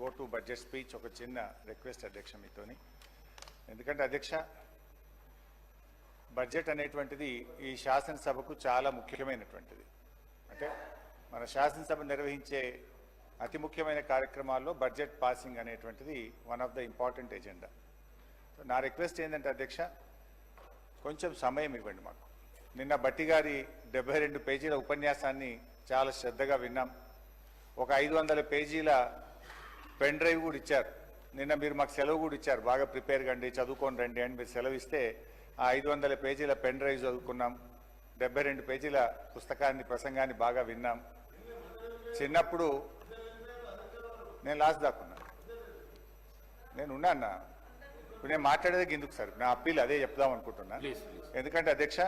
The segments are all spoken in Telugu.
గో టు బడ్జెట్ స్పీచ్ ఒక చిన్న రిక్వెస్ట్ అధ్యక్ష మీతోని. ఎందుకంటే అధ్యక్ష బడ్జెట్ అనేటువంటిది ఈ శాసనసభకు చాలా ముఖ్యమైనటువంటిది. అంటే మన శాసనసభ నిర్వహించే అతి ముఖ్యమైన కార్యక్రమాల్లో బడ్జెట్ పాసింగ్ అనేటువంటిది one of the important agenda. నా రిక్వెస్ట్ ఏంటంటే అధ్యక్ష కొంచెం సమయం ఇవ్వండి మాకు. నిన్న బట్టి గారి 72 పేజీల ఉపన్యాసాన్ని చాలా శ్రద్ధగా విన్నాం. ఒక 500 పేజీల పెన్ డ్రైవ్ కూడా ఇచ్చారు. నిన్న మీరు మాకు సెలవు కూడా ఇచ్చారు, బాగా ప్రిపేర్ కండి చదువుకొని రండి అని మీరు సెలవు ఇస్తే ఆ 500 పేజీల పెన్ డ్రైవ్ చదువుకున్నాం. 72 పేజీల పుస్తకాన్ని ప్రసంగాన్ని బాగా విన్నాం. చిన్నప్పుడు నేను లాస్ట్ దాకున్నా, నేను ఉన్నా. ఇప్పుడు నేను మాట్లాడేది ఎందుకు సార్, నా అప్పీల్ అదే చెప్దాం అనుకుంటున్నా. ఎందుకంటే అధ్యక్ష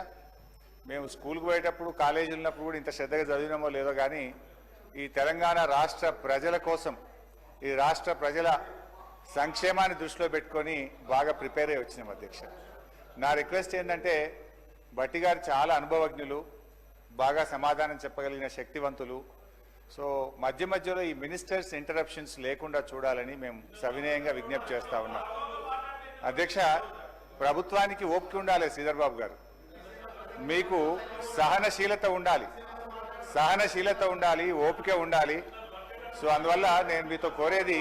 మేము స్కూల్కి పోయేటప్పుడు కాలేజీ ఉన్నప్పుడు కూడా ఇంత శ్రద్ధగా చదివినామో లేదో కానీ ఈ తెలంగాణ రాష్ట్ర ప్రజల కోసం, ఈ రాష్ట్ర ప్రజల సంక్షేమాన్ని దృష్టిలో పెట్టుకొని బాగా ప్రిపేర్ అయ్యి వచ్చినాం అధ్యక్ష. నా రిక్వెస్ట్ ఏంటంటే బట్టి గారు చాలా అనుభవజ్ఞులు, బాగా సమాధానం చెప్పగలిగిన శక్తివంతులు. సో మధ్య మధ్యలో ఈ మినిస్టర్స్ ఇంటరప్షన్స్ లేకుండా చూడాలని మేము సవినయంగా విజ్ఞప్తి చేస్తా ఉన్నాం. అధ్యక్ష ప్రభుత్వానికి ఓపిక ఉండాలి శ్రీధర్ బాబు గారు, మీకు సహనశీలత ఉండాలి, ఓపిక ఉండాలి. సో అందువల్ల నేను మీతో కోరేది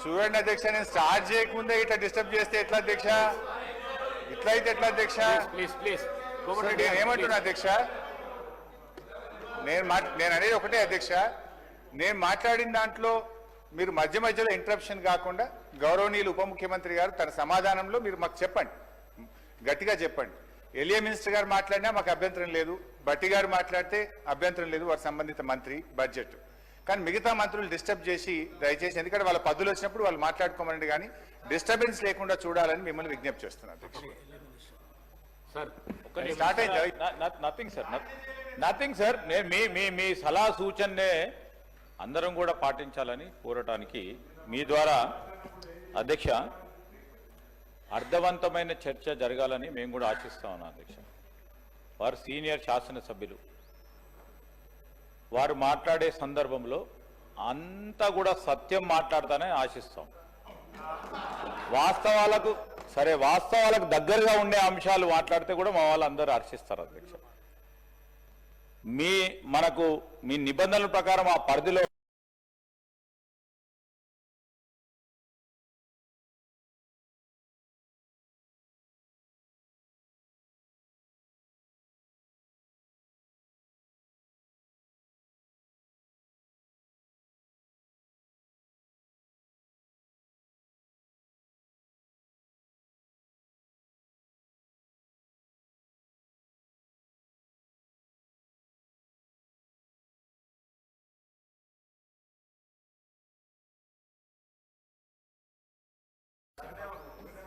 చూడండి అధ్యక్ష, నేను స్టార్ట్ చేయకముందే ఇట్లా డిస్టర్బ్ చేస్తే ఎట్లా అధ్యక్ష, ఇట్లా అయితే ఎట్లా అధ్యక్ష? నేను ఏమంటున్నా అధ్యక్ష, నేను అనేది ఒకటే అధ్యక్ష, నేను మాట్లాడిన దాంట్లో మీరు మధ్య మధ్యలో ఇంటరప్షన్ కాకుండా గౌరవనీయులు ఉప ముఖ్యమంత్రి గారు తన సమాధానంలో మీరు మాకు చెప్పండి, గట్టిగా చెప్పండి. ఎలియా మినిస్టర్ గారు మాట్లాడినా మాకు అభ్యంతరం లేదు, బట్టి గారు మాట్లాడితే అభ్యంతరం లేదు, వారి సంబంధిత మంత్రి బడ్జెట్. కానీ మిగతా మంత్రులు డిస్టర్బ్ చేసి దయచేసి, ఎందుకంటే వాళ్ళ పద్ధతులు వచ్చినప్పుడు వాళ్ళు మాట్లాడుకోమనండి, కానీ డిస్టర్బెన్స్ లేకుండా చూడాలని మిమ్మల్ని విజ్ఞప్తి చేస్తున్నాను. నథింగ్ సార్, నేను మీ సలహా సూచననే అందరం కూడా పాటించాలని కోరటానికి మీ ద్వారా అధ్యక్ష అర్థవంతమైన చర్చ జరగాలని మేము కూడా ఆశిస్తా ఉన్నాం అధ్యక్ష. వారు సీనియర్ శాసనసభ్యులు, వారు మాట్లాడే సందర్భంలో అంతా కూడా సత్యం మాట్లాడతానని ఆశిస్తాం. వాస్తవాలకు దగ్గరగా ఉండే అంశాలు మాట్లాడితే కూడా మా వాళ్ళు అందరూ హర్షిస్తారు అధ్యక్ష. మీ నిబంధనల ప్రకారం ఆ పరిధిలో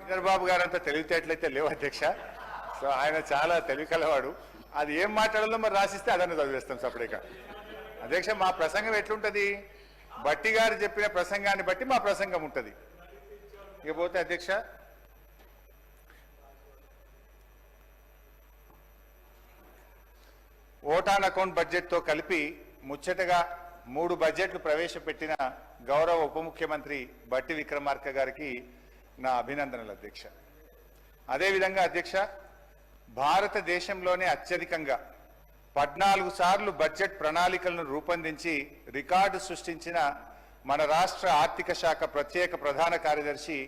శ్రీధర్ బాబు గారు అంతా తెలివితేటలైతే లేవు అధ్యక్ష. సో ఆయన చాలా తెలివి కలవాడు. అది ఏం మాట్లాడాలో మరి రాసిస్తే అదన్నీ చదివేస్తాం సపరేట్గా. అధ్యక్ష మా ప్రసంగం ఎట్లుంటుంది, బట్టి గారు చెప్పిన ప్రసంగాన్ని బట్టి మా ప్రసంగం ఉంటుంది. ఇకపోతే అధ్యక్ష ఓటాన్ అకౌంట్ బడ్జెట్తో కలిపి ముచ్చటగా 3 బడ్జెట్లు ప్రవేశపెట్టిన గౌరవ ఉప ముఖ్యమంత్రి బట్టి విక్రమార్క గారికి నా అభినందనలు అధ్యక్ష. అదేవిధంగా అధ్యక్ష భారతదేశంలోనే అత్యధికంగా 14 సార్లు బడ్జెట్ ప్రణాళికలను రూపొందించి రికార్డు సృష్టించిన మన రాష్ట్ర ఆర్థిక శాఖ ప్రత్యేక ప్రధాన కార్యదర్శి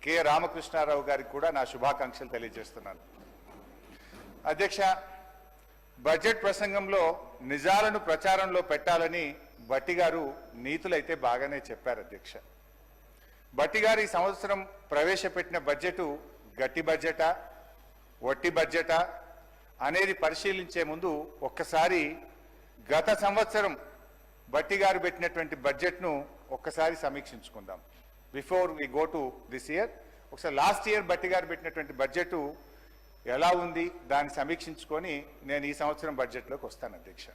కె రామకృష్ణారావు గారికి కూడా నా శుభాకాంక్షలు తెలియజేస్తున్నాను. అధ్యక్ష బడ్జెట్ ప్రసంగంలో నిజాలను ప్రచారంలో పెట్టాలని బట్టి గారు నీతులైతే బాగానే చెప్పారు అధ్యక్ష. బట్టి గారు ఈ సంవత్సరం ప్రవేశపెట్టిన బడ్జెటు గట్టి బడ్జెటా వట్టి బడ్జెటా అనేది పరిశీలించే ముందు ఒక్కసారి గత సంవత్సరం బట్టి గారు పెట్టినటువంటి బడ్జెట్ను ఒక్కసారి సమీక్షించుకుందాం. Before we go to this year ఒకసారి లాస్ట్ ఇయర్ బట్టి గారు పెట్టినటువంటి బడ్జెట్ ఎలా ఉంది దాన్ని సమీక్షించుకొని నేను ఈ సంవత్సరం బడ్జెట్లోకి వస్తాను అధ్యక్ష.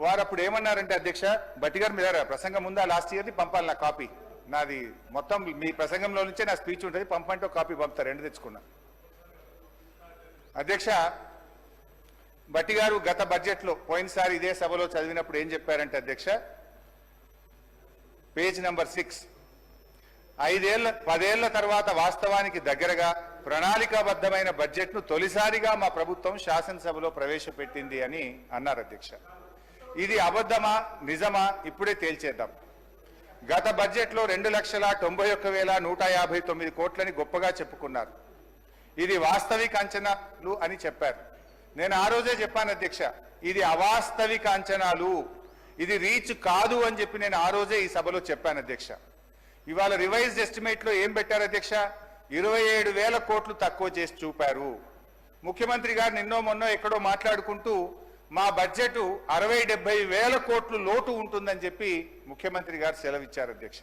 వారు అప్పుడు ఏమన్నారంటే అధ్యక్ష, బట్టి గారు మీద ప్రసంగం ఉందా లాస్ట్ ఇయర్ది పంపాలి, నా కాపీ నాది మొత్తం మీ ప్రసంగంలో నుంచే నా స్పీచ్ ఉంటుంది, పంపంటే కాపీ పంపుతారు, 2 తెచ్చుకున్నా. అధ్యక్ష బట్టి గారు గత బడ్జెట్లో పోయినసారి ఇదే సభలో చదివినప్పుడు ఏం చెప్పారంటే అధ్యక్ష, పేజ్ నంబర్ 6. 10 ఏళ్ల తర్వాత వాస్తవానికి దగ్గరగా ప్రణాళికాబద్ధమైన బడ్జెట్ను తొలిసారిగా మా ప్రభుత్వం శాసనసభలో ప్రవేశపెట్టింది అని అన్నారు అధ్యక్ష. ఇది అబద్ధమా నిజమా ఇప్పుడే తేల్చేద్దాం. గత బడ్జెట్లో 2,91,159 కోట్లని గొప్పగా చెప్పుకున్నారు. ఇది వాస్తవిక అంచనాలు అని చెప్పారు. నేను ఆ రోజే చెప్పాను అధ్యక్ష, ఇది అవాస్తవిక అంచనాలు, ఇది రీచ్ కాదు అని చెప్పి నేను ఆ రోజే ఈ సభలో చెప్పాను అధ్యక్ష. ఇవాళ రివైజ్డ్ ఎస్టిమేట్ లో ఏం పెట్టారు అధ్యక్ష? 27,000 కోట్లు తక్కువ చేసి చూపారు. ముఖ్యమంత్రి గారు నిన్నో మొన్నో ఎక్కడో మాట్లాడుకుంటూ మా బడ్జెట్ 60-70 కోట్లు లోటు ఉంటుందని చెప్పి ముఖ్యమంత్రి గారు సెలవిచ్చారు అధ్యక్ష.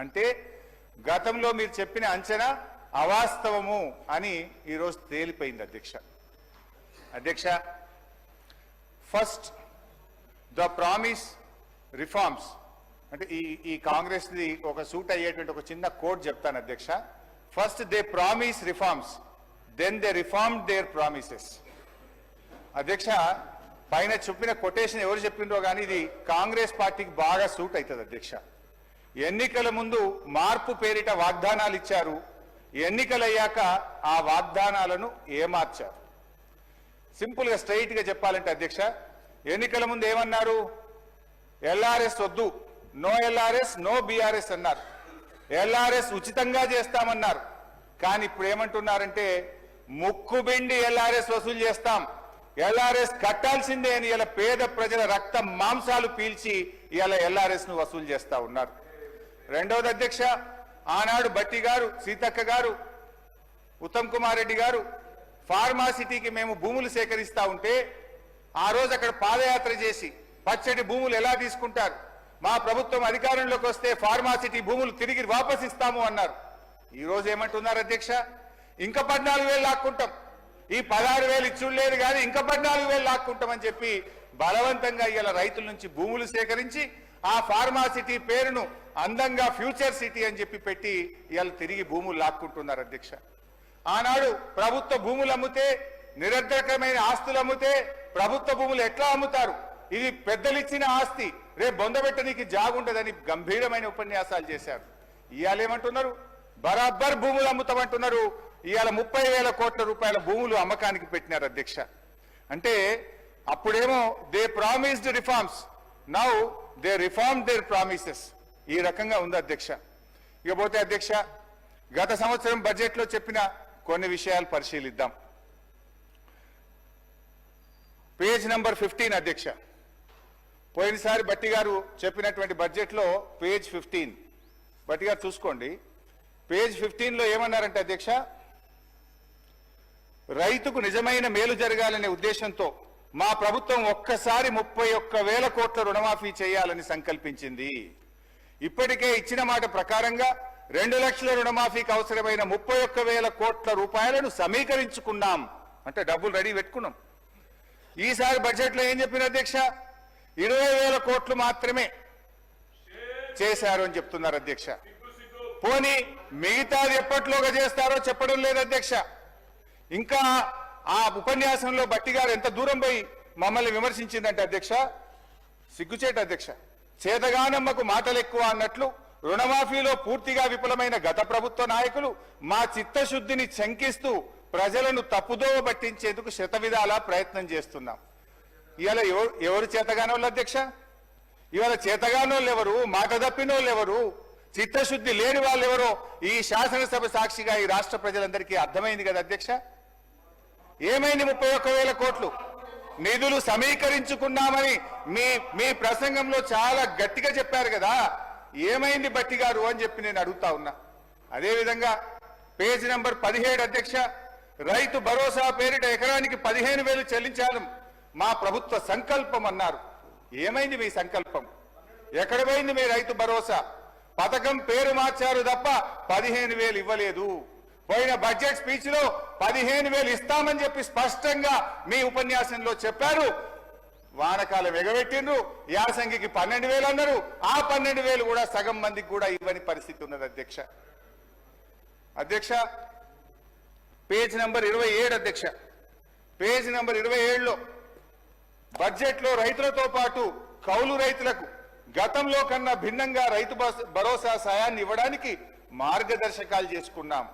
అంటే గతంలో మీరు చెప్పిన అంచనా అవాస్తవము అని ఈరోజు తేలిపోయింది అధ్యక్ష. అధ్యక్ష, ఫస్ట్ ద ప్రామిస్ రిఫార్మ్స్ అంటే ఈ కాంగ్రెస్ ది ఒక సూట్ అయ్యేటువంటి ఒక చిన్న కోడ్ చెప్తాను అధ్యక్ష. First they promise reforms, then they reform their promises. అధ్యక్ష, పైన చెప్పిన కొటేషన్ ఎవరు చెప్పిండ్రో కానీ ఇది కాంగ్రెస్ పార్టీకి బాగా సూట్ అవుతుంది అధ్యక్ష. ఎన్నికల ముందు మార్పు పేరిట వాగ్దానాలు ఇచ్చారు, ఎన్నికలయ్యాక ఆ వాగ్దానాలను ఏమార్చారు. సింపుల్ గా స్ట్రైట్ గా చెప్పాలంటే అధ్యక్ష, ఎన్నికల ముందు ఏమన్నారు? ఎల్ఆర్ఎస్ వద్దు, నో ఎల్ఆర్ఎస్ నో బీఆర్ఎస్ అన్నారు. ఎల్ఆర్ఎస్ ఉచితంగా చేస్తామన్నారు. కానీ ఇప్పుడు ఏమంటున్నారంటే ముక్కుబిండి ఎల్ఆర్ఎస్ వసూలు చేస్తాం, ఎల్ఆర్ఎస్ కట్టాల్సిందే అని ఇలా పేద ప్రజల రక్త మాంసాలు పీల్చి ఇలా ఎల్ఆర్ఎస్ ను వసూలు చేస్తా ఉన్నారు. రెండవది అధ్యక్ష, ఆనాడు బట్టి గారు, సీతక్క గారు, ఉత్తమ్ కుమార్ రెడ్డి గారు ఫార్మాసిటీకి మేము భూములు సేకరిస్తా ఉంటే ఆ రోజు అక్కడ పాదయాత్ర చేసి పచ్చడి భూములు ఎలా తీసుకుంటారు, మా ప్రభుత్వం అధికారంలోకి వస్తే ఫార్మాసిటీ భూములు తిరిగి వాపసిస్తాము అన్నారు. ఈ రోజు ఏమంటున్నారు అధ్యక్ష? ఇంకా 14,000 లాక్కుంటాం, ఈ 16,000 ఇచ్చుడు లేదు కానీ ఇంకా 14,000 లాక్కుంటామని చెప్పి బలవంతంగా ఇలా రైతుల నుంచి భూములు సేకరించి ఆ ఫార్మాసిటీ పేరును అందంగా ఫ్యూచర్ సిటీ అని చెప్పి పెట్టి ఇలా తిరిగి భూములు లాక్కుంటున్నారు అధ్యక్ష. ఆనాడు ప్రభుత్వ భూములు అమ్మితే, నిరర్ధకమైన ఆస్తులు అమ్మితే ప్రభుత్వ భూములు ఎట్లా అమ్ముతారు, ఇది పెద్దలిచ్చిన ఆస్తి, రేపు బొందబెట్టడానికి జాగుంటదని గంభీరమైన ఉపన్యాసాలు చేశారు. ఇవాళ ఏమంటున్నారు? బరాబర్ భూములు అమ్ముతామంటున్నారు. ఇవాళ 30,000 కోట్ల రూపాయల భూములు అమ్మకానికి పెట్టినారు అధ్యక్ష. అంటే అప్పుడేమో they promised reforms, now they reform their promises. ఈ రకంగా ఉంది అధ్యక్ష. ఇకపోతే అధ్యక్ష, గత సంవత్సరం బడ్జెట్ లో చెప్పిన కొన్ని విషయాలు పరిశీలిద్దాం. పేజ్ నంబర్ 15 అధ్యక్ష. పోయినసారి బట్టి గారు చెప్పినటువంటి బడ్జెట్ లో పేజ్ 15 బట్టి గారు చూసుకోండి. పేజ్ 15 లో ఏమన్నారంటే అధ్యక్ష, రైతుకు నిజమైన మేలు జరగాలనే ఉద్దేశంతో మా ప్రభుత్వం ఒక్కసారి 31,000 కోట్ల రుణమాఫీ చేయాలని సంకల్పించింది. ఇప్పటికే ఇచ్చిన మాట ప్రకారంగా 2 లక్షల రుణమాఫీకి అవసరమైన 31,000 కోట్ల రూపాయలను సమీకరించుకున్నాం. అంటే డబ్బులు రెడీ పెట్టుకున్నాం. ఈసారి బడ్జెట్ లో ఏం చెప్పిన అధ్యక్ష? 20,000 కోట్లు మాత్రమే చేశారు అని చెప్తున్నారు అధ్యక్ష. పోనీ మిగతాది ఎప్పట్లోగా చేస్తారో చెప్పడం లేదు అధ్యక్ష. ఇంకా ఆ ఉపన్యాసంలో బట్టి గారు ఎంత దూరం పోయి మమ్మల్ని విమర్శించిందంటే అధ్యక్ష, సిగ్గుచేట అధ్యక్ష. చేతగానమ్మకు మాటలు ఎక్కువ అన్నట్లు రుణమాఫీలో పూర్తిగా విఫలమైన గత ప్రభుత్వ నాయకులు మా చిత్తశుద్ధిని శంకిస్తూ ప్రజలను తప్పుదోవ పట్టించేందుకు శతవిధాలా ప్రయత్నం చేస్తున్నాం. ఇవాళ ఎవరు చేతగానోళ్ళు అధ్యక్ష? ఇవాళ చేతగానోళ్ళు ఎవరు, మాట తప్పినోళ్ళు ఎవరు, చిత్తశుద్ధి లేని వాళ్ళు ఎవరో ఈ శాసనసభ సాక్షిగా ఈ రాష్ట్ర ప్రజలందరికీ అర్థమైంది కదా అధ్యక్ష. ఏమైంది? 31,000 కోట్లు నిధులు సమీకరించుకున్నామని మీ ప్రసంగంలో చాలా గట్టిగా చెప్పారు కదా. ఏమైంది బట్టి గారు అని చెప్పి నేను అడుగుతా ఉన్నా. అదేవిధంగా పేజ్ నంబర్ 17 అధ్యక్ష, రైతు భరోసా పేరిట ఎకరానికి 15,000 చెల్లించాలి మా ప్రభుత్వ సంకల్పం అన్నారు. ఏమైంది మీ సంకల్పం? ఎక్కడ పోయింది మీ రైతు భరోసా? పథకం పేరు మార్చారు తప్ప 15,000 ఇవ్వలేదు. పోయిన బడ్జెట్ స్పీచ్ లో 15,000 ఇస్తామని చెప్పి స్పష్టంగా మీ ఉపన్యాసంలో చెప్పారు. వానకాలం ఎగబెట్టిండ్రు, యాసంగికి 12,000 అన్నారు. ఆ 12,000 కూడా సగం మందికి కూడా ఇవ్వని పరిస్థితి ఉన్నది అధ్యక్ష. అధ్యక్ష, పేజ్ నంబర్ 27 అధ్యక్ష. పేజ్ నంబర్ 27లో బడ్జెట్ లో రైతులతో పాటు కౌలు రైతులకు గతంలో కన్నా భిన్నంగా రైతు భరోసా సాయాన్ని ఇవ్వడానికి మార్గదర్శకాలు చేసుకున్నాం.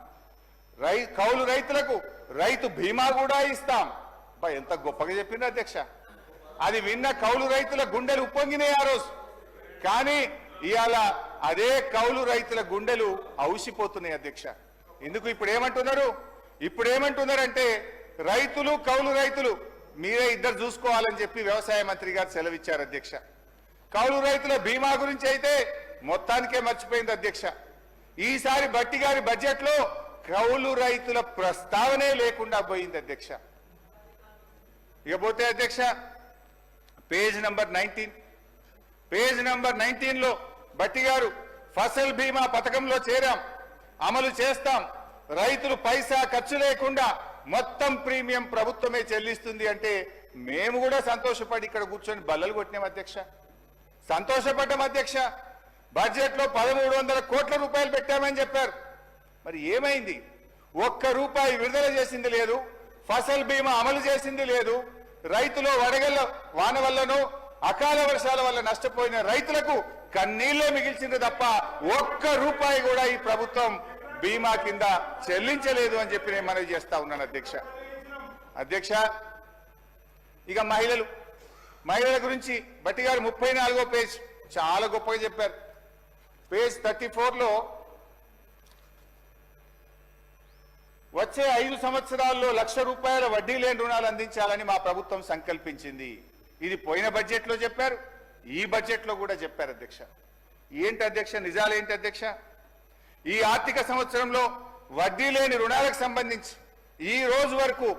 కౌలు రైతులకు రైతు బీమా కూడా ఇస్తాం. ఎంత గొప్పగా చెప్పింది అధ్యక్ష. అది విన్న కౌలు రైతుల గుండెలు ఉప్పొంగినాయి ఆ రోజు. కానీ ఇవాళ అదే కౌలు రైతుల గుండెలు ఔసిపోతున్నాయి అధ్యక్ష. ఎందుకు ఇప్పుడు ఏమంటున్నారంటే రైతులు కౌలు రైతులు మీరే ఇద్దరు చూసుకోవాలని చెప్పి వ్యవసాయ మంత్రి గారు సెలవిచ్చారు అధ్యక్ష. కౌలు రైతుల బీమా గురించి అయితే మొత్తానికే మర్చిపోయింది అధ్యక్ష. ఈసారి భట్టి గారి బడ్జెట్ లో కౌలు రైతుల ప్రస్తావనే లేకుండా పోయింది అధ్యక్ష. ఇకపోతే అధ్యక్ష పేజ్ నంబర్ 19 లో భట్టి గారు ఫసల్ బీమా పథకంలో చేరాం, అమలు చేస్తాం, రైతులు పైసా ఖర్చు లేకుండా మొత్తం ప్రీమియం ప్రభుత్వమే చెల్లిస్తుంది అంటే మేము కూడా సంతోషపడి ఇక్కడ కూర్చొని బల్లలు కొట్టినాం అధ్యక్ష. సంతోషపడ్డాం అధ్యక్ష. బడ్జెట్ లో 1300 కోట్ల రూపాయలు పెట్టామని చెప్పారు. మరి ఏమైంది? ఒక్క రూపాయి విడుదల చేసింది లేదు, ఫసల్ బీమా అమలు చేసింది లేదు. రైతులు వడగళ్ల వాన వల్లనో అకాల వర్షాల వల్ల నష్టపోయిన రైతులకు కన్నీళ్లే మిగిల్చింది తప్ప ఒక్క రూపాయి కూడా ఈ ప్రభుత్వం బీమా కింద చెల్లించలేదు అని చెప్పి నేను మనవి చేస్తా ఉన్నాను అధ్యక్ష. ఇక మహిళల గురించి భట్టి గారు 34వ పేజ్ చాలా గొప్పగా చెప్పారు. పేజ్ 34 లో వచ్చే 5 సంవత్సరాల్లో 1,00,000 రూపాయల వడ్డీ లేని రుణాలు అందించాలని మా ప్రభుత్వం సంకల్పించింది. ఇది పోయిన బడ్జెట్ లో చెప్పారు, ఈ బడ్జెట్ లో కూడా చెప్పారు అధ్యక్ష. ఏంటి అధ్యక్ష నిజాలేంటి అధ్యక్ష? ఈ ఆర్థిక సంవత్సరంలో వడ్డీ లేని రుణాలకు సంబంధించి ఈ రోజు వరకు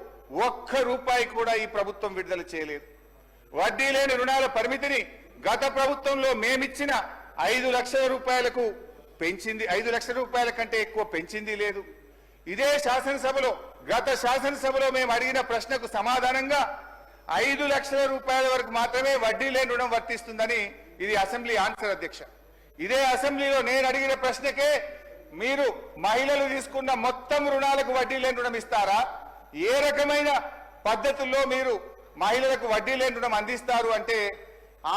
ఒక్క రూపాయి కూడా ఈ ప్రభుత్వం విడుదల చేయలేదు. వడ్డీ లేని రుణాల పరిమితిని గత ప్రభుత్వంలో మేమిచ్చిన 5 లక్షల రూపాయలకు పెంచింది, 5 లక్షల రూపాయల కంటే ఎక్కువ పెంచింది లేదు. ఇదే గత శాసనసభలో మేము అడిగిన ప్రశ్నకు సమాధానంగా 5 లక్షల రూపాయల వరకు మాత్రమే వడ్డీ లేని రుణం వర్తిస్తుందని ఇది అసెంబ్లీ ఆన్సర్ అధ్యక్ష. ఇదే అసెంబ్లీలో నేను అడిగిన ప్రశ్నకే మీరు మహిళలు తీసుకున్న మొత్తం రుణాలకు వడ్డీ లేని రుణం ఇస్తారా? ఏ రకమైన పద్ధతుల్లో మీరు మహిళలకు వడ్డీ లేని రుణం అందిస్తారు అంటే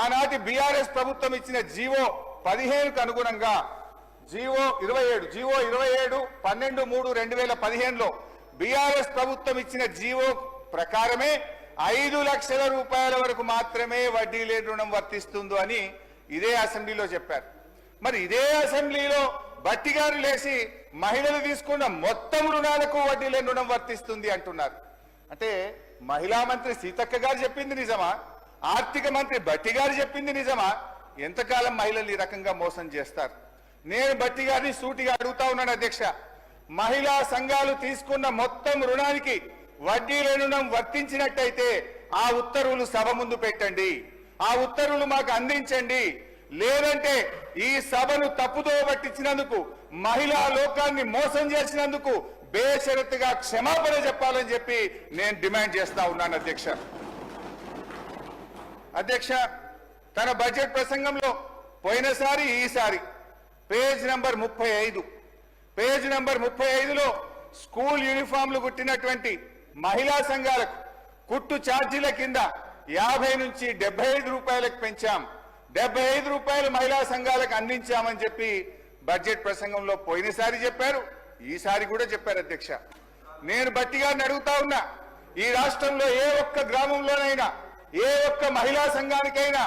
ఆనాటి బీఆర్ఎస్ ప్రభుత్వం ఇచ్చిన జీవో 15కు అనుగుణంగా జీవో 27 12/3/2015లో బీఆర్ఎస్ ప్రభుత్వం ఇచ్చిన జీవో ప్రకారమే 5 లక్షల రూపాయల వరకు మాత్రమే వడ్డీ లేని రుణం వర్తిస్తుందో అని ఇదే అసెంబ్లీలో చెప్పారు. మరి ఇదే అసెంబ్లీలో భట్టి గారు లేచి మహిళలు తీసుకున్న మొత్తం రుణాలకు వడ్డీ లేని రుణం వర్తిస్తుంది అంటున్నారు. అంటే మహిళా మంత్రి సీతక్క గారు చెప్పింది నిజమా? ఆర్థిక మంత్రి భట్టి గారు చెప్పింది నిజమా? ఎంతకాలం మహిళలు ఈ రకంగా మోసం చేస్తారు? నేను భట్టి గారిని సూటిగా అడుగుతా ఉన్నాను అధ్యక్ష. మహిళా సంఘాలు తీసుకున్న మొత్తం రుణానికి వడ్డీ లేని రుణం వర్తించినట్టయితే ఆ ఉత్తర్వులు సభ ముందు పెట్టండి, ఆ ఉత్తర్వులు మాకు అందించండి. లేదంటే ఈ సభను తప్పుదో పట్టించినందుకు, మహిళా లోకాన్ని మోసం చేసినందుకు బేషరతుగా క్షమాపణ చెప్పాలని చెప్పి నేను డిమాండ్ చేస్తా ఉన్నాను అధ్యక్ష. తన బడ్జెట్ ప్రసంగంలో పోయినసారి ఈసారి పేజ్ నంబర్ 35లో స్కూల్ యూనిఫామ్లు కుట్టినటువంటి మహిళా సంఘాలకు కుట్టు ఛార్జీల కింద 50 నుంచి 75 రూపాయలకు పెంచాం, 75 రూపాయలు మహిళా సంఘాలకు అందించామని చెప్పి బడ్జెట్ ప్రసంగంలో పోయినసారి చెప్పారు, ఈసారి కూడా చెప్పారు అధ్యక్ష. నేను భట్టి గారిని అడుగుతా ఉన్నా, ఈ రాష్ట్రంలో ఏ ఒక్క గ్రామంలోనైనా ఏ ఒక్క మహిళా సంఘానికైనా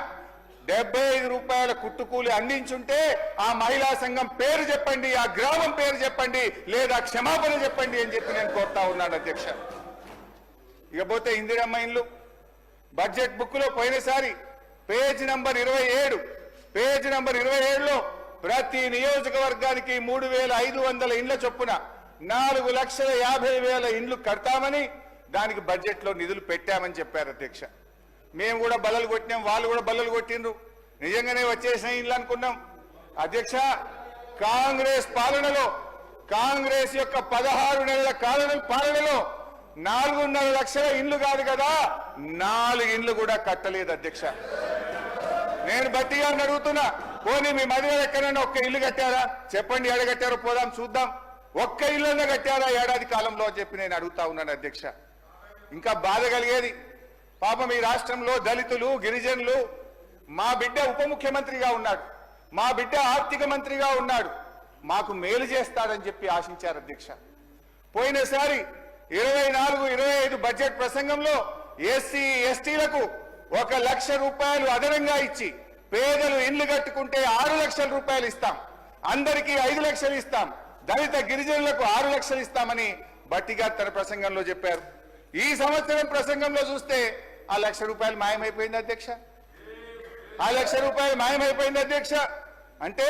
75 రూపాయల కుట్టుకూలి అందించుంటే ఆ మహిళా సంఘం పేరు చెప్పండి, ఆ గ్రామం పేరు చెప్పండి, లేదా క్షమాపణ చెప్పండి అని చెప్పి నేను కోరుతా ఉన్నాను అధ్యక్ష. ఇకపోతే ఇందిరమ్మ ఇండ్లు బడ్జెట్ బుక్ లో పోయినసారి పేజ్ నంబర్ 27లో ప్రతి నియోజకవర్గానికి 3,500 ఇండ్ల చొప్పున 4,50,000 ఇండ్లు కడతామని దానికి బడ్జెట్ లో నిధులు పెట్టామని చెప్పారు అధ్యక్ష. మేము కూడా బల్లలు కొట్టినాం, వాళ్ళు కూడా బల్లలు కొట్టిండ్రు. నిజంగానే వచ్చేసిన ఇండ్లు అనుకున్నాం అధ్యక్ష. కాంగ్రెస్ యొక్క 16 నెలల పాలనలో 4.5 లక్షల ఇండ్లు కాదు కదా, 4 ఇండ్లు కూడా కట్టలేదు అధ్యక్ష. నేను భట్టి గారిని అడుగుతున్నా, పోనీ మీ మధ్యలో ఎక్కడైనా ఒక్క ఇల్లు కట్టారా? చెప్పండి, ఎడగట్టారో పోదాం చూద్దాం. ఒక్క ఇల్లు కట్టారా ఏడాది కాలంలో అని చెప్పి నేను అడుగుతా ఉన్నాను అధ్యక్ష. ఇంకా బాధ కలిగేది, పాపం ఈ రాష్ట్రంలో దళితులు, గిరిజనులు, మా బిడ్డ ఉప ముఖ్యమంత్రిగా ఉన్నాడు, మా బిడ్డ ఆర్థిక మంత్రిగా ఉన్నాడు, మాకు మేలు చేస్తాడని చెప్పి ఆశించారు అధ్యక్ష. పోయినసారి 24-25 బడ్జెట్ ప్రసంగంలో ఎస్సీ ఎస్టీలకు 1 లక్ష రూపాయలు అదనంగా ఇచ్చి పేదలు ఇళ్లు కట్టుకుంటే 6 లక్షల రూపాయలు ఇస్తాం, అందరికీ 5 లక్షలు ఇస్తాం, దళిత గిరిజనులకు 6 లక్షలు ఇస్తామని బట్టిగా తన ప్రసంగంలో చెప్పారు. ఈ సంవత్సరం ప్రసంగంలో చూస్తే ఆ 1 లక్ష రూపాయలు మాయమైపోయింది అధ్యక్ష. ఆ 1 లక్ష రూపాయలు మాయమైపోయింది అధ్యక్ష. అంటే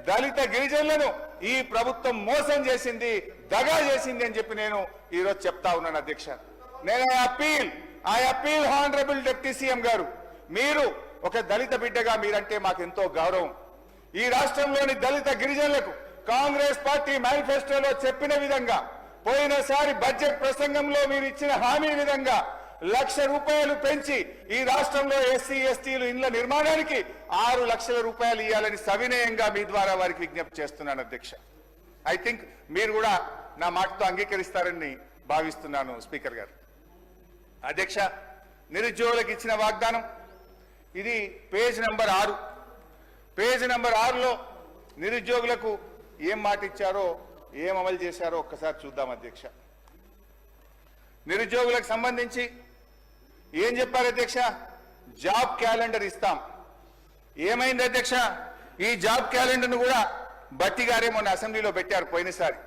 దళిత గిరిజనులను ఈ ప్రభుత్వం మోసం చేసింది, దగా చేసింది అని చెప్పి నేను ఈరోజు చెప్తా ఉన్నాను అధ్యక్ష. నేను I appeal honourable deputy CM గారు, మీరు ఒక దళిత బిడ్డగా మీరంటే మాకు ఎంతో గౌరవం. ఈ రాష్ట్రంలోని దళిత గిరిజనులకు కాంగ్రెస్ పార్టీ మేనిఫెస్టోలో చెప్పిన విధంగా, పోయినసారి బడ్జెట్ ప్రసంగంలో మీరు ఇచ్చిన హామీ విధంగా 1 లక్ష రూపాయలు పెంచి ఈ రాష్ట్రంలో ఎస్సీ ఎస్టీలు ఇళ్ల నిర్మాణానికి 6 లక్షల రూపాయలు ఇవ్వాలని సవినయంగా మీ ద్వారా వారికి విజ్ఞప్తి చేస్తున్నాను అధ్యక్ష. ఐ థింక్ మీరు కూడా నా మాటతో అంగీకరిస్తారని భావిస్తున్నాను స్పీకర్ గారు. అధ్యక్ష, నిరుద్యోగులకు ఇచ్చిన వాగ్దానం ఇది పేజ్ నంబర్ 6. పేజ్ నంబర్ 6లో నిరుద్యోగులకు ఏం మాట ఇచ్చారో, ఏం అమలు చేశారో ఒక్కసారి చూద్దాం అధ్యక్ష. నిరుద్యోగులకు సంబంధించి ఏం చెప్పారు అధ్యక్ష? జాబ్ క్యాలెండర్ ఇస్తాం. ఏమైంది అధ్యక్ష? ఈ జాబ్ క్యాలెండర్ను కూడా బట్టి గారే మొన్న అసెంబ్లీలో పెట్టారు పోయినసారి.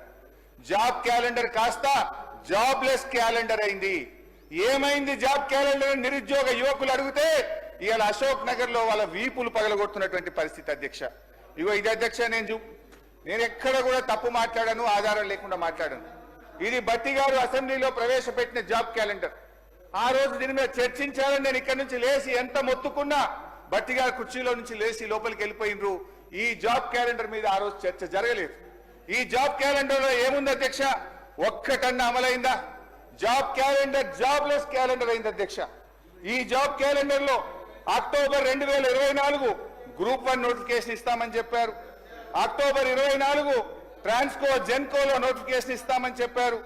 జాబ్ క్యాలెండర్ కాస్త జాబ్లెస్ క్యాలెండర్ అయింది. ఏమైంది జాబ్ క్యాలెండర్? నిరుద్యోగ యువకులు అడిగితే ఇవాళ అశోక్ నగర్ లో వాళ్ళ వీపులు పగలగొడుతున్నటువంటి పరిస్థితి అధ్యక్ష. ఇగో ఇది అధ్యక్ష, నేను ఎక్కడ కూడా తప్పు మాట్లాడాను, ఆధారం లేకుండా మాట్లాడాను. ఇది బట్టి గారు అసెంబ్లీలో ప్రవేశపెట్టిన జాబ్ క్యాలెండర్. ఆ రోజు దీని మీద చర్చించాలని నేను ఇక్కడి నుంచి లేచి ఎంత మొత్తుకున్నా బట్టి గారు కుర్చీలో నుంచి లేచి లోపలికి వెళ్ళిపోయినరు. ఈ జాబ్ క్యాలెండర్ మీద ఆ రోజు చర్చ జరగలేదు. ఈ జాబ్ క్యాలెండర్ లో ఏముంది అధ్యక్ష? ఒక్కటన్నా అమలైందా? జాబ్ క్యాలెండర్ జాబ్లెస్ క్యాలెండర్ అయింది అధ్యక్ష. ఈ జాబ్ క్యాలెండర్ లో అక్టోబర్ 2024 గ్రూప్ 1 నోటిఫికేషన్ ఇస్తామని చెప్పారు. అక్టోబర్ 24 ట్రాన్స్కో జెన్కోలో నోటిఫికేషన్ ఇస్తామని చెప్పారు.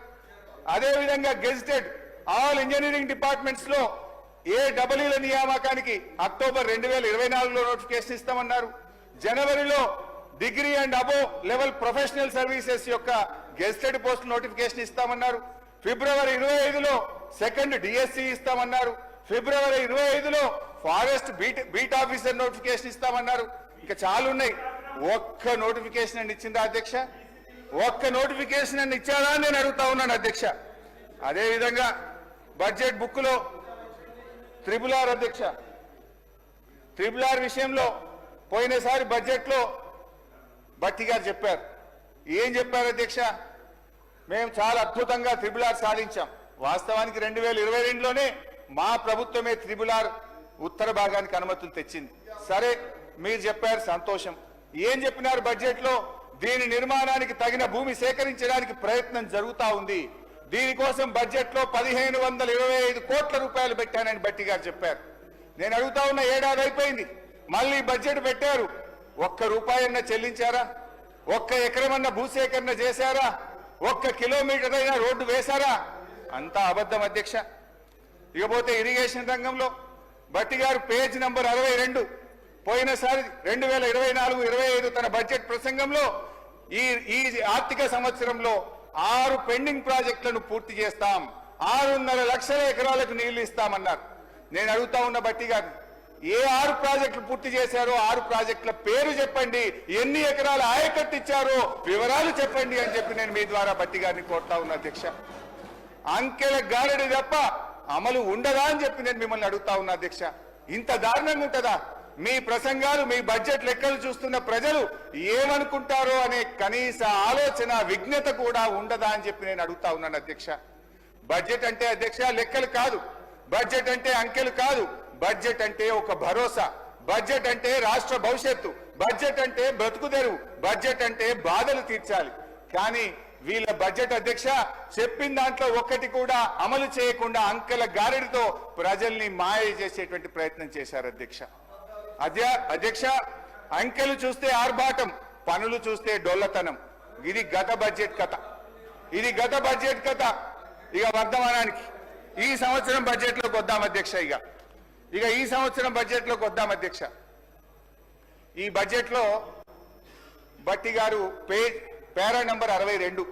అదేవిధంగా గెజిటెడ్ ఆల్ ఇంజనీరింగ్ డిపార్ట్మెంట్స్ లో ఏడబ్ల్యూల నియామకానికి అక్టోబర్ 2024లో నోటిఫికేషన్ ఇస్తామన్నారు. జనవరిలో degree and above level professional services యొక్క గెజిటెడ్ పోస్ట్ నోటిఫికేషన్ ఇస్తామన్నారు. ఫిబ్రవరి 25లో సెకండ్ డిఎస్సి ఇస్తామన్నారు. ఫిబ్రవరి 25లో ఫారెస్ట్ బీట్ ఆఫీసర్ నోటిఫికేషన్ ఇస్తామన్నారు. ఇంకా చాలా ఉన్నాయి. ఒక్క నోటిఫికేషన్ అని ఇచ్చిందా అధ్యక్ష? ఒక్క నోటిఫికేషన్ అని ఇచ్చారా అని నేను అడుగుతా ఉన్నాను అధ్యక్ష. అదేవిధంగా బడ్జెట్ బుక్ లో RRR అధ్యక్ష, RRR విషయంలో పోయినసారి బడ్జెట్ లో బట్టి గారు చెప్పారు. ఏం చెప్పారు అధ్యక్ష? మేము చాలా అద్భుతంగా RRR సాధించాం. వాస్తవానికి 2022లోనే మా ప్రభుత్వమే RRR ఉత్తర భాగానికి అనుమతులు తెచ్చింది. సరే, మీరు చెప్పారు, సంతోషం. ఏం చెప్పినారు బడ్జెట్ లో? దీని నిర్మాణానికి తగిన భూమి సేకరించడానికి ప్రయత్నం జరుగుతా ఉంది. దీనికోసం బడ్జెట్ లో 1525 కోట్ల రూపాయలు పెట్టానని బట్టి గారు చెప్పారు. నేను అడుగుతా ఉన్న, ఏడాది అయిపోయింది, మళ్ళీ బడ్జెట్ పెట్టారు. 1 రూపాయన్న చెల్లించారా? 1 ఎకరమన్న భూసేకరణ చేశారా? 1 కిలోమీటర్ అయినా రోడ్డు వేశారా? అంతా అబద్ధం అధ్యక్ష. ఇకపోతే ఇరిగేషన్ రంగంలో బట్టి గారు పేజ్ నంబర్ 62 పోయినసారి 2024-25 తన బడ్జెట్ ప్రసంగంలో ఈ ఆర్థిక సంవత్సరంలో 6 పెండింగ్ ప్రాజెక్టులను పూర్తి చేస్తాం, 6.5 లక్షల ఎకరాలకు నీళ్లు ఇస్తామన్నారు. నేను అడుగుతా ఉన్న బట్టి గారు, ఏ 6 ప్రాజెక్టులు పూర్తి చేశారో 6 ప్రాజెక్టుల పేరు చెప్పండి, ఎన్ని ఎకరాల ఆయకట్టు ఇచ్చారో వివరాలు చెప్పండి అని చెప్పి నేను మీ ద్వారా బట్టి గారిని కోరుతా ఉన్నా అధ్యక్ష. అంకెల గారడి తప్ప అమలు ఉండదా అని చెప్పి నేను మిమ్మల్ని అడుగుతా ఉన్నా అధ్యక్ష. ఇంత దారుణంగా ఉంటుందా? మీ ప్రసంగాలు, మీ బడ్జెట్ లెక్కలు చూస్తున్న ప్రజలు ఏమనుకుంటారో అనే కనీస ఆలోచన, విజ్ఞత కూడా ఉండదా అని చెప్పి నేను అడుగుతా ఉన్నాను అధ్యక్ష. బడ్జెట్ అంటే అధ్యక్ష లెక్కలు కాదు, బడ్జెట్ అంటే అంకెలు కాదు, బడ్జెట్ అంటే ఒక భరోసా, బడ్జెట్ అంటే రాష్ట్ర భవిష్యత్తు, బడ్జెట్ అంటే బ్రతుకుదెరువు, బడ్జెట్ అంటే బాధలు తీర్చాలి. కానీ వీళ్ళ బడ్జెట్ అధ్యక్ష చెప్పిన దాంట్లో ఒక్కటి కూడా అమలు చేయకుండా అంకెల గారెడితో ప్రజల్ని మాయ చేసేటువంటి ప్రయత్నం చేశారు అధ్యక్ష. అధ్యక్ష, అంకెలు చూస్తే ఆర్భాటం, పనులు చూస్తే డొల్లతనం. ఇది గత బడ్జెట్ కథ, ఇది గత బడ్జెట్ కథ. ఇక వర్ధమానానికి ఈ సంవత్సరం బడ్జెట్ లోకి వద్దాం అధ్యక్ష. ఇక ఈ సంవత్సరం బడ్జెట్ లోకి వద్దాం అధ్యక్ష. ఈ బడ్జెట్లో బట్టి గారు పేరా నంబర్ 62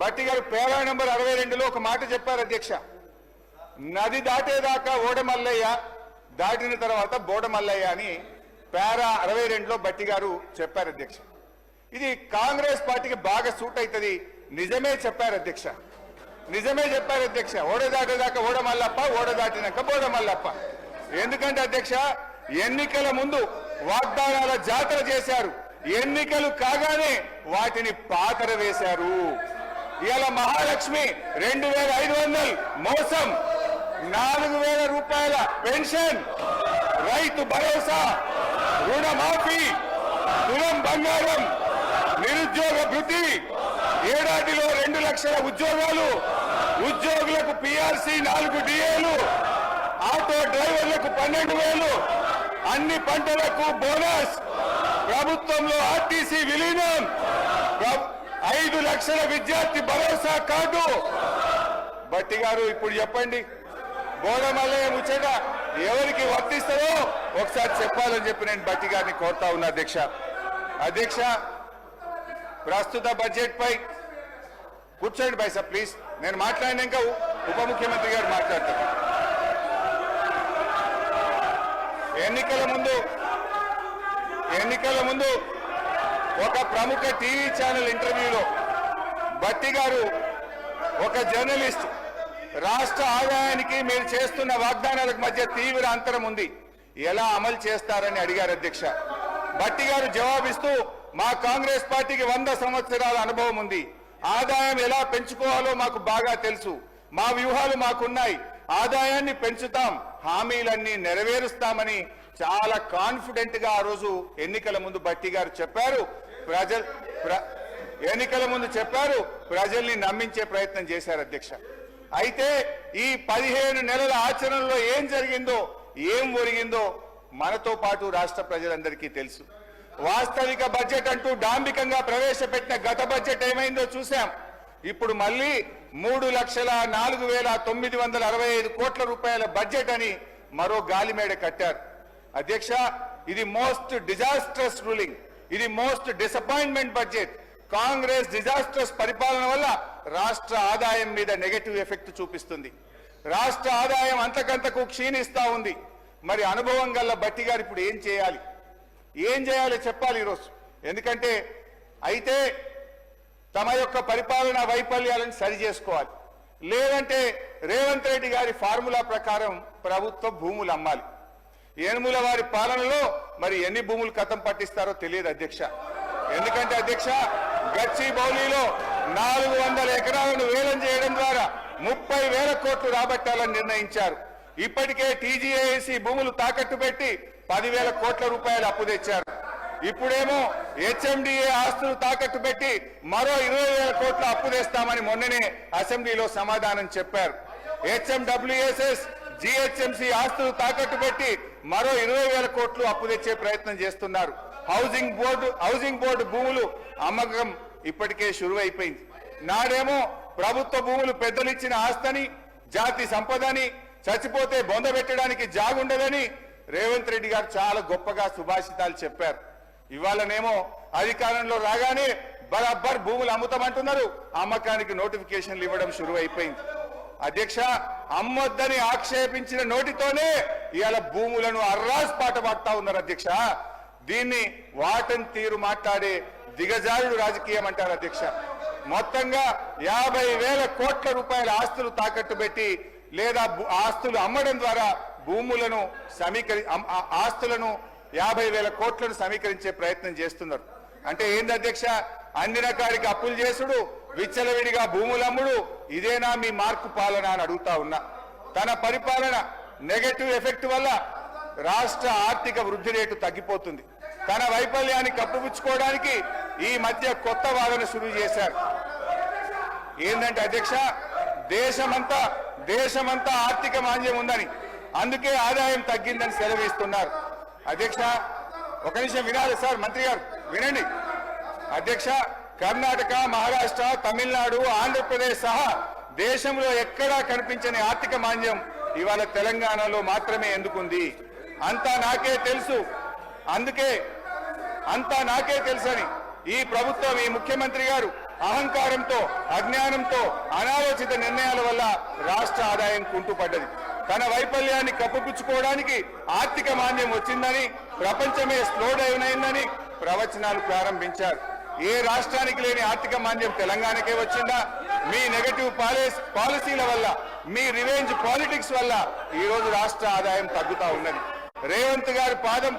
బట్టి గారు పేరా నంబర్ 62లో ఒక మాట చెప్పారు అధ్యక్ష. నది దాటేదాకా ఓడమల్లయ్య, దాటిన తర్వాత బోడమల్లయ్య అని పేరా 62లో బట్టి గారు చెప్పారు అధ్యక్ష. ఇది కాంగ్రెస్ పార్టీకి బాగా సూట్ అవుతుంది. నిజమే చెప్పారు అధ్యక్ష, నిజమే చెప్పారు అధ్యక్ష. ఓడ దాటేదాకా ఓడమల్లప్ప, ఓడ దాటినాక బోడమల్లప్ప. ఎందుకంటే అధ్యక్ష, ఎన్నికల ముందు వాగ్దానాల జాతర చేశారు, ఎన్నికలు కాగానే వాటిని పాతర వేశారు. ఇవాళ మహాలక్ష్మి 2500 మోసం, 4000 రూపాయల పెన్షన్, రైతు భరోసా, రుణమాఫీ, తులం బంగారం, నిరుద్యోగ భృతి, ఏడాదిలో 2 లక్షల ఉద్యోగాలు, ఉద్యోగులకు పిఆర్సీ 4 డిఏలు, ఆటో డ్రైవర్లకు 12,000, అన్ని పంటలకు బోనస్, ప్రభుత్వంలో ఆర్టీసీ విలీనం, 5 లక్షల విద్యార్థి భరోసా కార్డు. బట్టి గారు ఇప్పుడు చెప్పండి, బోడమల్లయ్య ముచ్చట ఎవరికి వర్తిస్తుందో ఒకసారి చెప్పాలని చెప్పి నేను బట్టి గారిని కోరుతా ఉన్నా అధ్యక్ష. అధ్యక్ష, ప్రస్తుత బడ్జెట్ పై కూర్చోండి బైసా ప్లీజ్. నేను మాట్లాడినాక ఉప ముఖ్యమంత్రి గారు మాట్లాడతారు. ఎన్నికల ముందు ఒక ప్రముఖ టీవీ ఛానల్ ఇంటర్వ్యూలో బట్టి గారు ఒక జర్నలిస్ట్, రాష్ట్ర ఆదాయానికి మీరు చేస్తున్న వాగ్దానాలకు మధ్య తీవ్ర అంతరం ఉంది, ఎలా అమలు చేస్తారని అడిగారు అధ్యక్ష. బట్టి గారు జవాబిస్తూ, మా కాంగ్రెస్ పార్టీకి 100 సంవత్సరాల అనుభవం ఉంది, ఆదాయం ఎలా పెంచుకోవాలో మాకు బాగా తెలుసు, మా వ్యూహాలు మాకున్నాయి, ఆదాయాన్ని పెంచుతాం, హామీలన్నీ నెరవేరుస్తామని చాలా కాన్ఫిడెంట్ గా ఆ రోజు ఎన్నికల ముందు బట్టి గారు చెప్పారు. ఎన్నికల ముందు చెప్పారు, ప్రజల్ని నమ్మించే ప్రయత్నం చేశారు అధ్యక్ష. అయితే ఈ 15 నెలల ఆచరణలో ఏం జరిగిందో, ఏం ఒరిగిందో మనతో పాటు రాష్ట్ర ప్రజలందరికీ తెలుసు. వాస్తవిక బడ్జెట్ అంటూ డాంబికంగా ప్రవేశపెట్టిన గత బడ్జెట్ ఏమైందో చూశాం. ఇప్పుడు మళ్ళీ 3,04,965 కోట్ల రూపాయల బడ్జెట్ అని మరో గాలిమేడ కట్టారు అధ్యక్ష. ఇది మోస్ట్ డిజాస్ట్రస్ రూలింగ్, ఇది most disappointment budget. Congress disastrous పరిపాలన వల్ల రాష్ట్ర ఆదాయం మీద నెగటివ్ ఎఫెక్ట్ చూపిస్తుంది. రాష్ట్ర ఆదాయం అంతకంతకు క్షీణిస్తా ఉంది. మరి అనుభవం గల్ల బట్టి గారు ఇప్పుడు ఏం చేయాలి చెప్పాలి ఈరోజు. ఎందుకంటే అయితే తమ యొక్క పరిపాలనా వైఫల్యాలను సరి చేసుకోవాలి, లేదంటే రేవంత్ రెడ్డి గారి ఫార్ములా ప్రకారం ప్రభుత్వ భూములు అమ్మాలి. ఏనుముల వారి పాలనలో మరి ఎన్ని భూములు కథం పట్టిస్తారో తెలియదు అధ్యక్ష. ఎందుకంటే అధ్యక్ష, గచ్చిబౌలిలో 400 ఎకరాలను వేలం చేయడం ద్వారా 30,000 కోట్లు రాబట్టాలని నిర్ణయించారు. ఇప్పటికే టీజీఏసీ భూములు తాకట్టు పెట్టి 10,000 కోట్ల రూపాయలు అప్పు తెచ్చారు. ఇప్పుడేమో హెచ్ఎండిఏ ఆస్తులు తాకట్టు పెట్టి మరో 20,000 కోట్ల అప్పు తెస్తామని మొన్ననే అసెంబ్లీలో సమాధానం చెప్పారు. హెచ్ఎండబ్ల్యూఎస్ఎస్, జిహెచ్ఎంసీ ఆస్తులు తాకట్టు పెట్టి మరో 20,000 కోట్లు అప్పు తెచ్చే ప్రయత్నం చేస్తున్నారు. హౌసింగ్ బోర్డు భూములు అమ్మకం ఇప్పటికే షురువైపోయింది. నాడేమో ప్రభుత్వ భూములు పెద్దలిచ్చిన ఆస్తని, జాతి సంపదని, చచ్చిపోతే బొందబెట్టడానికి జాగుండదని రేవంత్ రెడ్డి గారు చాలా గొప్పగా సుభాషితాలు చెప్పారు. ఇవాళనేమో అధికారంలో రాగానే బరాబర్ భూములు అమ్ముతామంటున్నారు, అమ్మకానికి నోటిఫికేషన్లు ఇవ్వడం షురువైపోయింది. అధ్యక్ష, అమ్మొద్దని ఆక్షేపించిన నోటితోనే ఇవాళ భూములను అర్రాస్ పాట పాడుతా ఉన్నారు అధ్యక్ష. దీన్ని వాటన్ తీరు మాట్లాడే దిగజారుడు రాజకీయం అంటారు అధ్యక్ష. మొత్తంగా 50,000 కోట్ల రూపాయల ఆస్తులు తాకట్టు పెట్టి లేదా ఆస్తులు అమ్మడం ద్వారా భూములను ఆస్తులను 50,000 కోట్లను సమీకరించే ప్రయత్నం చేస్తున్నారు. అంటే ఏంది అధ్యక్ష, అందిన కాడికి అప్పులు చేసుడు, విచ్చలవిడిగా భూములమ్ముడు, ఇదేనా మీ మార్కు పాలన అని అడుగుతా ఉన్నా. తన పరిపాలన నెగటివ్ ఎఫెక్ట్ వల్ల రాష్ట్ర ఆర్థిక వృద్ధి రేటు తగ్గిపోతుంది. తన వైఫల్యాన్ని కప్పుపుచ్చుకోవడానికి ఈ మధ్య కొత్త వాదన శురు చేశారు. ఏంటంటే అధ్యక్ష, దేశమంతా ఆర్థిక మాంద్యం ఉందని, అందుకే ఆదాయం తగ్గిందని సెలవిస్తున్నారు. అధ్యక్ష, ఒక నిమిషం వినాలి సార్, మంత్రి గారు వినండి. అధ్యక్ష, కర్ణాటక, మహారాష్ట్ర, తమిళనాడు, ఆంధ్రప్రదేశ్ సహా దేశంలో ఎక్కడా కనిపించని ఆర్థిక మాంద్యం ఇవాళ తెలంగాణలో మాత్రమే ఎందుకుంది? అంతా నాకే తెలుసు. అందుకే అంతా నాకే తెలుసని ఈ ప్రభుత్వం, ఈ ముఖ్యమంత్రి గారు అహంకారంతో, అజ్ఞానంతో, అనాలోచిత నిర్ణయాల వల్ల రాష్ట్ర ఆదాయం కుంటుపడ్డది. తన వైఫల్యాన్ని కప్పుపుచ్చుకోవడానికి ఆర్థిక మాంద్యం వచ్చిందని, ప్రపంచమే స్లో డౌన్ అయిందని ప్రవచనాలు ప్రారంభించారు. ఏ రాష్ట్రానికి లేని ఆర్థిక మాంద్యం తెలంగాణకే వచ్చిందా? మీ నెగటివ్ పాలసీల వల్ల, మీ రివెంజ్ పాలిటిక్స్ వల్ల ఈ రోజు రాష్ట్ర ఆదాయం తగ్గుతా ఉన్నది. రేవంత్ గారి పాదం